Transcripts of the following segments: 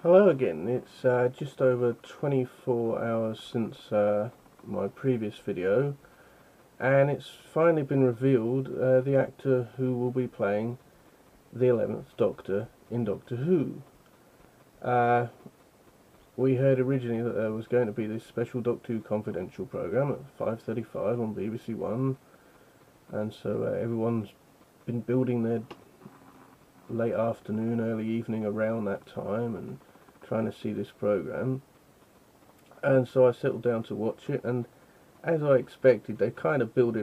Hello again. It's just over 24 hours since my previous video, and it's finally been revealed the actor who will be playing the 11th Doctor in Doctor Who. We heard originally that there was going to be this special Doctor Who confidential programme at 5:35 on BBC One, and so everyone's been building their late afternoon, early evening around that time and trying to see this programme. And so I settled down to watch it, and as I expected, they kind of built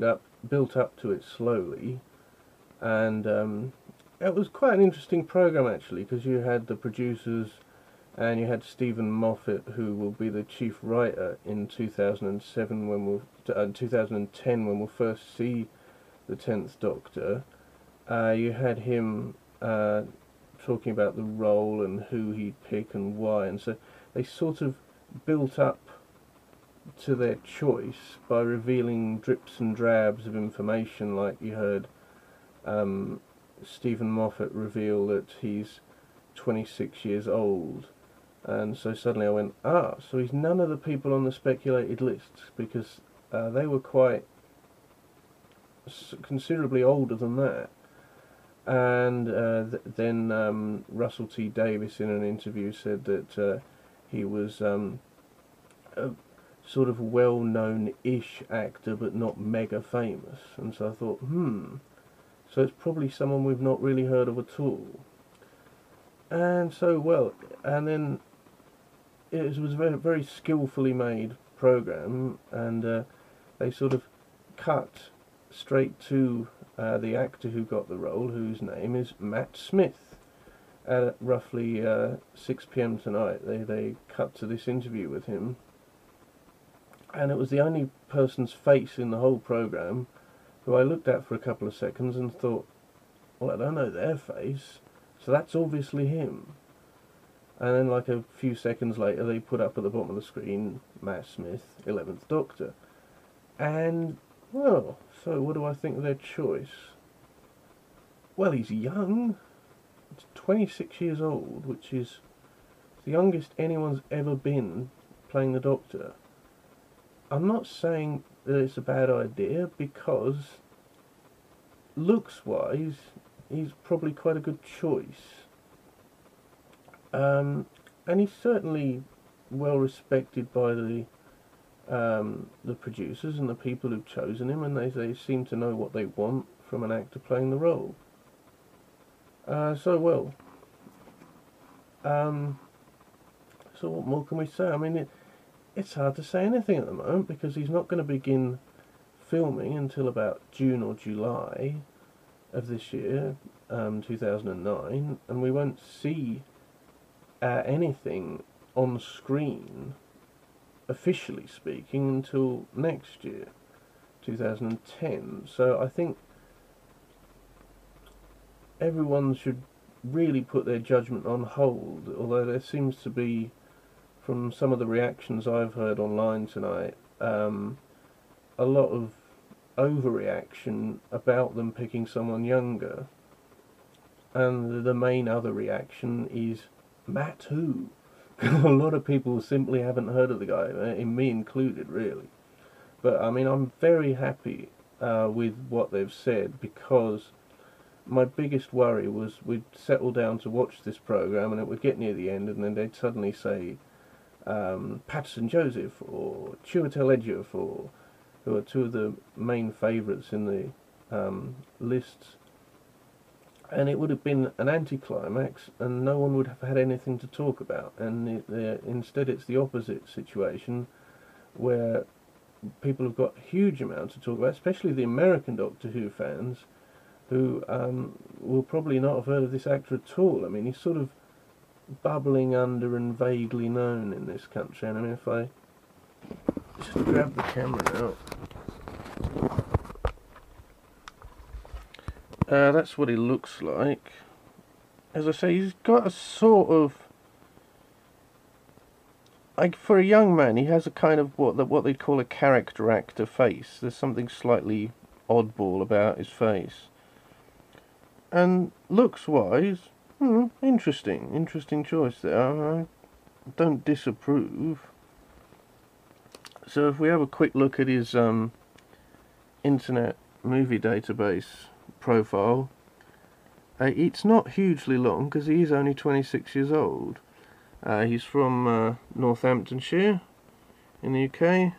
up to it slowly, and it was quite an interesting programme actually, because you had the producers and you had Stephen Moffat, who will be the chief writer in 2007 when 2010 when we'll first see the 10th Doctor. You had him talking about the role and who he'd pick and why, and so they sort of built up to their choice by revealing drips and drabs of information, like you heard Stephen Moffat reveal that he's 26 years old, and so suddenly I went, so he's none of the people on the speculated lists, because they were quite considerably older than that. And then Russell T Davies in an interview said that he was a sort of well-known-ish actor but not mega famous, and so I thought, so it's probably someone we've not really heard of at all. And so, and then it was a very, very skillfully made programme, and they sort of cut straight to the actor who got the role, whose name is Matt Smith. At roughly 6 PM tonight, they cut to this interview with him, and it was the only person's face in the whole programme who I looked at for a couple of seconds and thought, well, I don't know their face, so that's obviously him. And then like a few seconds later they put up at the bottom of the screen, Matt Smith, 11th Doctor. And, well, so what do I think of their choice? Well, he's young. He's 26 years old, which is the youngest anyone's ever been playing the Doctor. I'm not saying that it's a bad idea, because looks-wise, he's probably quite a good choice. And he's certainly well respected by the producers and the people who've chosen him, and they seem to know what they want from an actor playing the role. So what more can we say? I mean, it's hard to say anything at the moment, because he's not going to begin filming until about June or July of this year, 2009, and we won't see anything on screen, officially speaking, until next year, 2010. So I think everyone should really put their judgment on hold, although there seems to be, from some of the reactions I've heard online tonight, a lot of overreaction about them picking someone younger. And the main other reaction is, Matt who? A lot of people simply haven't heard of the guy, in me included, really. But I mean, I'm very happy with what they've said, because my biggest worry was we'd settle down to watch this programme and it would get near the end, and then they'd suddenly say Patterson Joseph or Chiwetel Ejiofor, who are two of the main favourites in the lists, and it would have been an anticlimax, and no one would have had anything to talk about. And instead, it's the opposite situation, where people have got huge amounts to talk about, especially the American Doctor Who fans, who will probably not have heard of this actor at all. I mean, he's sort of bubbling under and vaguely known in this country. And I mean, if I just grab the camera now, that's what he looks like. As I say, he's got a sort of, like, for a young man, he has a kind of what they'd call a character actor face. There's something slightly oddball about his face. And looks-wise, Interesting choice there. I don't disapprove. So if we have a quick look at his Internet Movie Database profile, it's not hugely long because he is only 26 years old. He's from Northamptonshire in the UK.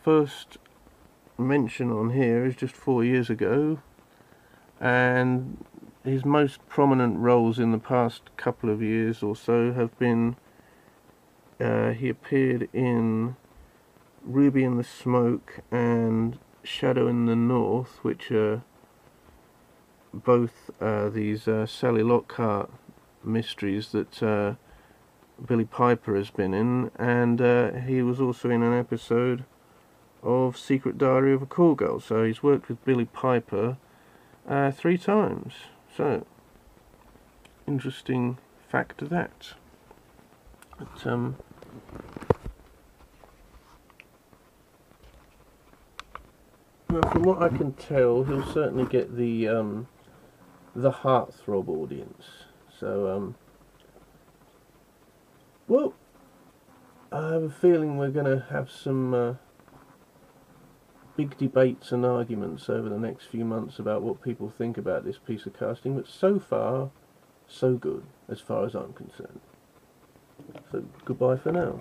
First mention on here is just 4 years ago, and his most prominent roles in the past couple of years or so have been he appeared in Ruby in the Smoke and Shadow in the North, which are both these Sally Lockhart mysteries that Billy Piper has been in, and he was also in an episode of Secret Diary of a Call Girl. So he's worked with Billy Piper 3 times. So interesting fact of that. But, well, from what I can tell, he'll certainly get the heartthrob audience. So well, I have a feeling we're going to have some big debates and arguments over the next few months about what people think about this piece of casting, but so far, so good, as far as I'm concerned. So, goodbye for now.